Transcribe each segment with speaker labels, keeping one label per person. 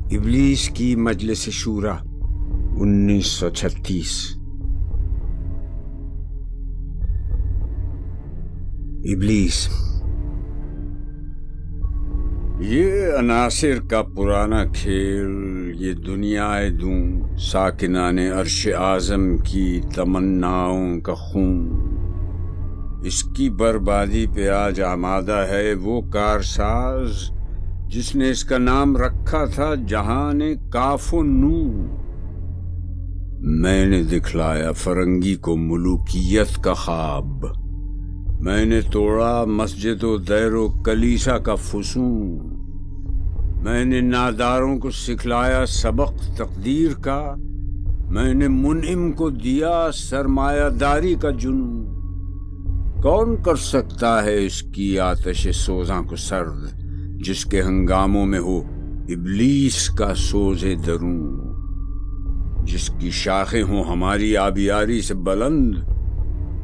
Speaker 1: ابلیس کی مجلس شورا 1936۔ ابلیس: یہ عناصر کا پرانا کھیل، یہ دنیائے دوں ساکنان عرش اعظم کی تمناؤں کا خون، اس کی بربادی پہ آج آمادہ ہے وہ کارساز جس نے اس کا نام رکھا تھا جہان کاف و نون۔ میں نے دکھلایا فرنگی کو ملوکیت کا خواب، میں نے توڑا مسجد و دیر و کلیسا کا فسون، میں نے ناداروں کو سکھلایا سبق تقدیر کا، میں نے منعم کو دیا سرمایہ داری کا جنون۔ کون کر سکتا ہے اس کی آتش سوزاں کو سرد، جس کے ہنگاموں میں ہو ابلیس کا سوز درون، جس کی شاخیں ہوں ہماری آبیاری سے بلند؟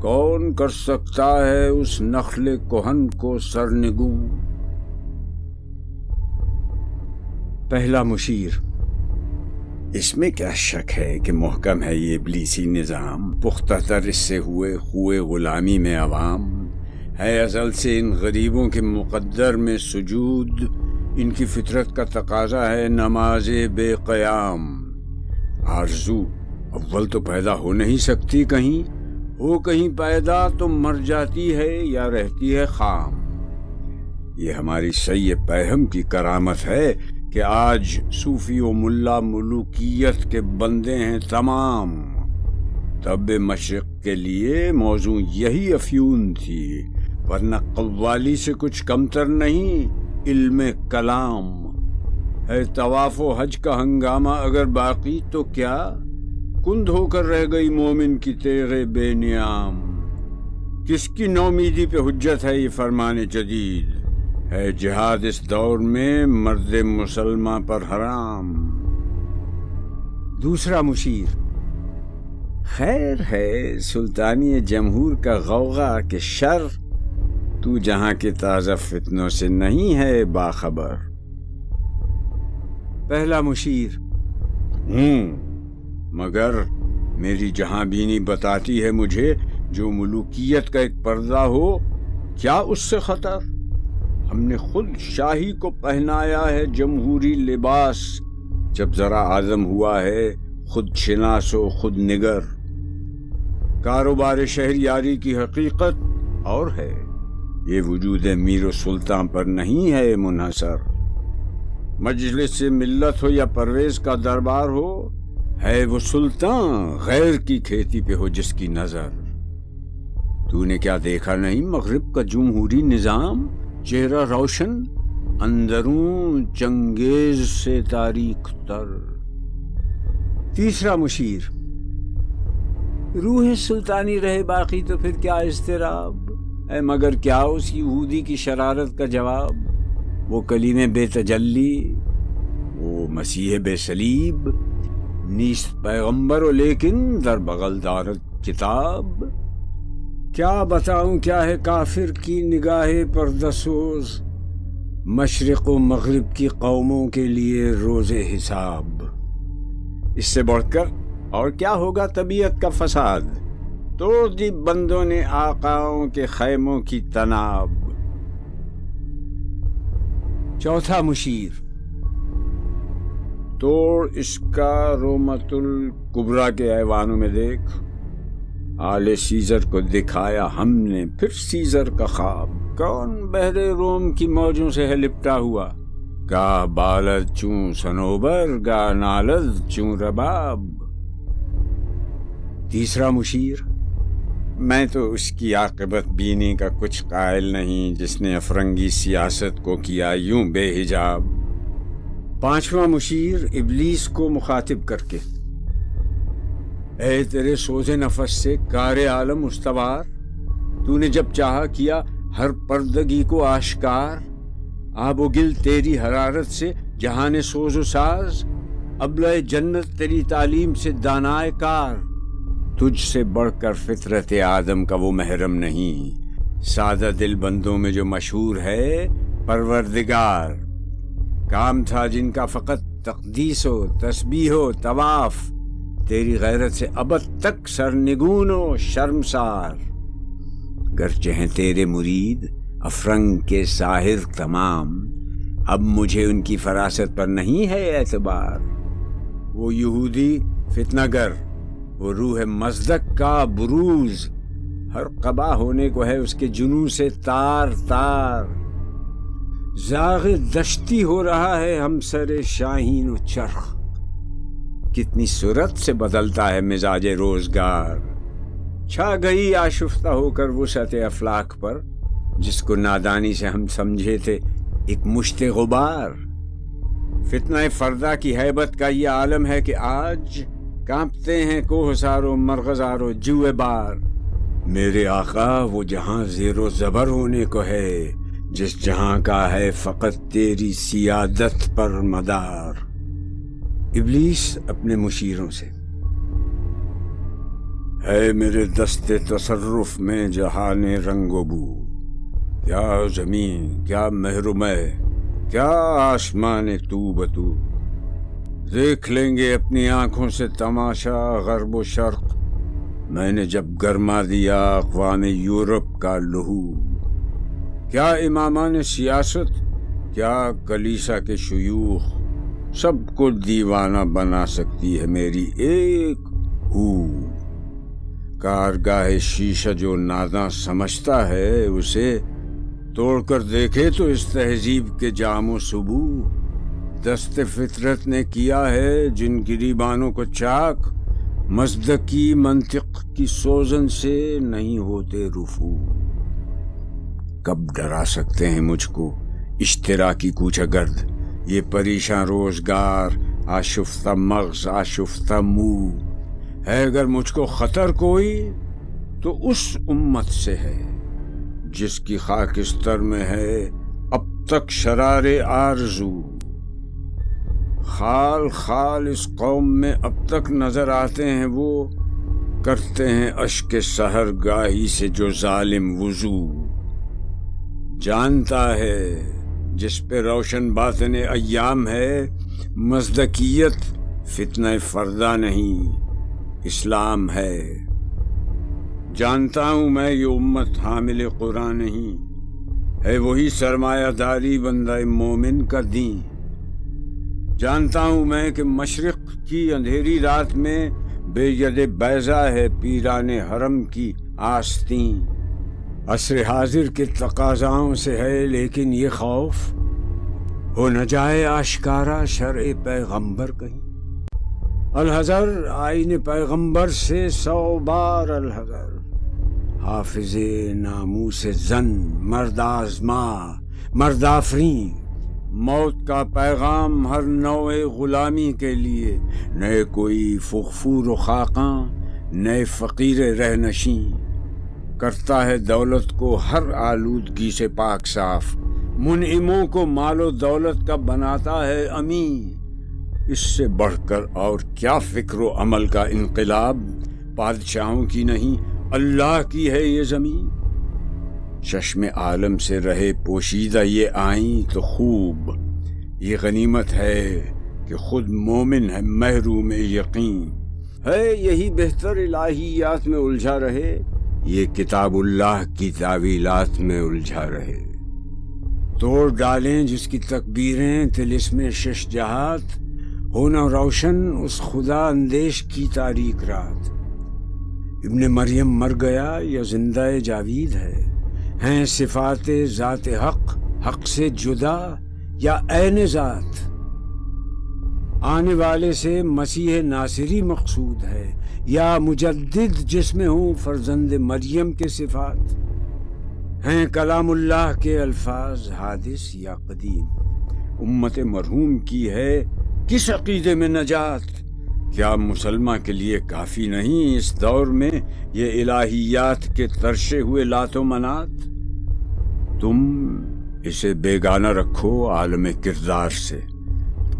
Speaker 1: کون کر سکتا ہے اس نخل کہن کو سرنگوں؟ پہلا مشیر: اس میں کیا شک ہے کہ محکم ہے یہ ابلیسی نظام، پختہ تر اس سے ہوئے خوئے غلامی میں عوام ہے ازل سے ان غریبوں کے مقدر میں سجود، ان کی فطرت کا تقاضا ہے نماز بے قیام۔ آرزو اول تو پیدا ہو نہیں سکتی، کہیں ہو کہیں پیدا تو مر جاتی ہے یا رہتی ہے خام۔ یہ ہماری سعی پیہم کی کرامت ہے کہ آج صوفی و ملا ملوکیت کے بندے ہیں تمام۔ طب مشرق کے لیے موضوع یہی افیون تھی، ورنہ قوالی سے کچھ کمتر نہیں علم کلام ہے۔ طواف و حج کا ہنگامہ اگر باقی تو کیا کند ہو کر رہ گئی مومن کی تیغ بے نیام۔ کس کی نومیدی پہ حجت ہے یہ فرمان جدید، ہے جہاد اس دور میں مرد مسلمان پر حرام۔ دوسرا مشیر: خیر ہے سلطانی جمہور کا غوغا کہ شر، تو جہاں کے تازہ فتنوں سے نہیں ہے باخبر۔ پہلا مشیر: مگر میری جہاں بینی بتاتی ہے مجھے جو ملوکیت کا ایک پردہ ہو کیا اس سے خطر؟ ہم نے خود شاہی کو پہنایا ہے جمہوری لباس، جب ذرا آزم ہوا ہے خود شناس و خود نگر۔ کاروبار شہریاری کی حقیقت اور ہے، یہ وجود میر و سلطان پر نہیں ہے منحصر۔ مجلس ملت ہو یا پرویز کا دربار ہو، ہے وہ سلطان غیر کی کھیتی پہ ہو جس کی نظر۔ تو نے کیا دیکھا نہیں مغرب کا جمہوری نظام، چہرہ روشن اندرون چنگیز سے تاریخ تر۔ تیسرا مشیر: روح سلطانی رہے باقی تو پھر کیا اضطراب ہے، مگر کیا اس یہودی کی شرارت کا جواب؟ وہ کلیم بے تجلی، وہ مسیح بے صلیب، نیست پیغمبر و لیکن در بغل دارت کتاب۔ کیا بتاؤں کیا ہے کافر کی نگاہ پردہ سوز، مشرق و مغرب کی قوموں کے لیے روز حساب۔ اس سے بڑھ کر اور کیا ہوگا طبیعت کا فساد، توڑ دی بندوں نے آقاؤں کے خیموں کی تناب۔ چوتھا مشیر: توڑ اس کا رومت الکبریٰ کے ایوانوں میں دیکھ، آل سیزر کو دکھایا ہم نے پھر سیزر کا خواب۔ کون بحر روم کی موجوں سے ہے لپٹا ہوا، گاہ بالد چوں صنوبر گاہ نالد چوں رباب۔ تیسرا مشیر: میں تو اس کی عاقبت بینی کا کچھ قائل نہیں جس نے افرنگی سیاست کو کیا یوں بے حجاب۔ پانچواں مشیر ابلیس کو مخاطب کر کے: اے تیرے سوز نفس سے کار عالم استوار، تو نے جب چاہا کیا ہر پردگی کو آشکار۔ آب و گل تیری حرارت سے جہان سوز و ساز، ابلۂ جنت تیری تعلیم سے دانائے کار۔ تجھ سے بڑھ کر فطرت آدم کا وہ محرم نہیں، سادہ دل بندوں میں جو مشہور ہے پروردگار۔ کام تھا جن کا فقط تقدیس و تسبیح و طواف، تیری غیرت سے ابد تک سرنگون و شرمسار۔ گرچہ ہیں تیرے مرید افرنگ کے ساحر تمام، اب مجھے ان کی فراست پر نہیں ہے اعتبار۔ وہ یہودی فتنہ گر، وہ روح مصدق کا بروز، ہر قبا ہونے کو ہے اس کے جنوں سے تار تار۔ زاغ دشتی ہو رہا ہے ہم سر شاہین و چرخ، کتنی صورت سے بدلتا ہے مزاج روزگار۔ چھا گئی آشفتہ ہو کر وسعت افلاک پر، جس کو نادانی سے ہم سمجھے تھے ایک مشت غبار۔ فتنہ فردا کی ہیبت کا یہ عالم ہے کہ آج کانپتے ہیں کوہسار و مرغزار و جوئے بار۔ میرے آقا وہ جہاں زیر و زبر ہونے کو ہے، جس جہاں کا ہے فقط تیری سیادت پر مدار۔ ابلیس اپنے مشیروں سے: ہے میرے دست تصرف میں جہان رنگ و بو، کیا زمین کیا محروم ہے، کیا آسمان تو بتو۔ دیکھ لیں گے اپنی آنکھوں سے تماشا غرب و شرق، میں نے جب گرما دیا اقوام یورپ کا لہو۔ کیا امامان سیاست، کیا کلیسا کے شیوخ، سب کو دیوانہ بنا سکتی ہے میری ایک ہو۔ کارگاہ شیشہ جو ناداں سمجھتا ہے، اسے توڑ کر دیکھے تو اس تہذیب کے جام و سبو۔ دست فطرت نے کیا ہے جن گریبانوں کو چاک، مصدقی منطق کی سوزن سے نہیں ہوتے رفو۔ کب ڈرا سکتے ہیں مجھ کو اشتراکی کوچہ گرد، یہ پریشاں روزگار، آشفتہ مغز آشفتہ منہ۔ ہے اگر مجھ کو خطر کوئی تو اس امت سے ہے جس کی خاکستر میں ہے اب تک شرار آرزو۔ خال خال اس قوم میں اب تک نظر آتے ہیں، وہ کرتے ہیں اشک سحر گاہی سے جو ظالم وضو۔ جانتا ہے جس پہ روشن باطن ایام ہے، مصدقیت فتنہ فردا نہیں اسلام ہے۔ جانتا ہوں میں یہ امت حامل قرآن نہیں ہے، وہی سرمایہ داری بندہ مومن کا دین۔ جانتا ہوں میں کہ مشرق کی اندھیری رات میں بے ید بیضا ہے پیران حرم کی آستین۔ عصر حاضر کے تقاضاؤں سے ہے لیکن یہ خوف ہو نہ جائے آشکارا شرع پیغمبر کہیں۔ الحذر آئین پیغمبر سے 100 بار الحذر۔ حافظ ناموس زن، مرد آزما، مرد آفرین، موت کا پیغام ہر نوع غلامی کے لیے، نئے کوئی فغفور و خاقاں، نئے فقیر رہنشین۔ کرتا ہے دولت کو ہر آلودگی سے پاک صاف، منعموں کو مال و دولت کا بناتا ہے امین۔ اس سے بڑھ کر اور کیا فکر و عمل کا انقلاب، بادشاہوں کی نہیں اللہ کی ہے یہ زمین۔ چشم عالم سے رہے پوشیدہ یہ آئیں تو خوب، یہ غنیمت ہے کہ خود مومن ہے محروم یقین۔ ہے یہی بہتر الہیات میں الجھا رہے، یہ کتاب اللہ کی تعویلات میں الجھا رہے۔ توڑ ڈالیں جس کی تکبیریں طلسم شش جہات، ہونا روشن اس خدا اندیش کی تاریک رات۔ ابن مریم مر گیا یا زندہ جاوید ہے، ہیں صفات ذات حق حق سے جدا یا عین ذات؟ آنے والے سے مسیح ناصری مقصود ہے یا مجدد جس میں ہوں فرزند مریم کے صفات؟ ہیں کلام اللہ کے الفاظ حادث یا قدیم؟ امت مرحوم کی ہے کس عقیدے میں نجات؟ کیا مسلمہ کے لیے کافی نہیں اس دور میں یہ الہیات کے ترشے ہوئے لات و منات؟ تم اسے بیگانہ رکھو عالم کردار سے،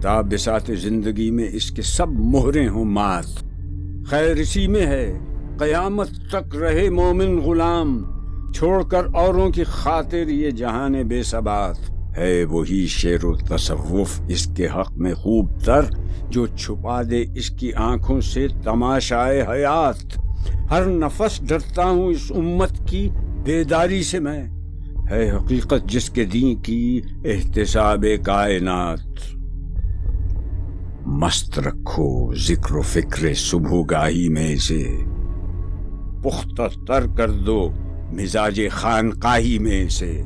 Speaker 1: تا بساط زندگی میں اس کے سب مہریں ہوں مات۔ خیر اسی میں ہے قیامت تک رہے مومن غلام، چھوڑ کر اوروں کی خاطر یہ جہان بے ثبات۔ ہے وہی شعر و تصوف اس کے حق میں خوب تر، جو چھپا دے اس کی آنکھوں سے تماشائے حیات۔ ہر نفس ڈرتا ہوں اس امت کی بیداری سے میں، ہے حقیقت جس کے دین کی احتساب کائنات۔ مست رکھو ذکر و فکر صبح گاہی میں سے، پختہ تر کر دو مزاج خانقاہی میں سے۔